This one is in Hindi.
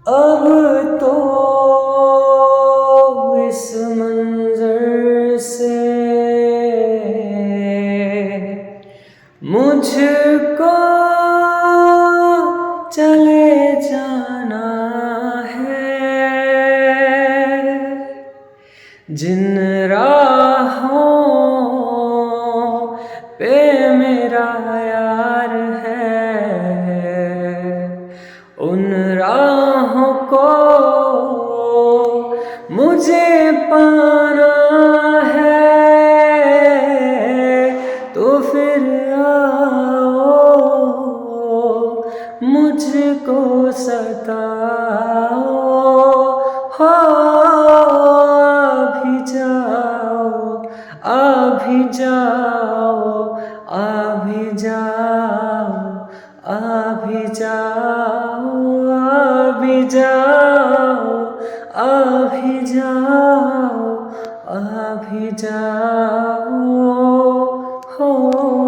अब तो इस मंजर से मुझको चले जाना है। जिन राहों पे मेरा यार है, उन राहों को मुझे पाना है। तो फिर आओ मुझको सताओ, हो अभी जाओ, अभी जाओ, अभी जाओ, अभी जाओ, अभी जाओ, अभी जाओ, अभी जाओ, हो।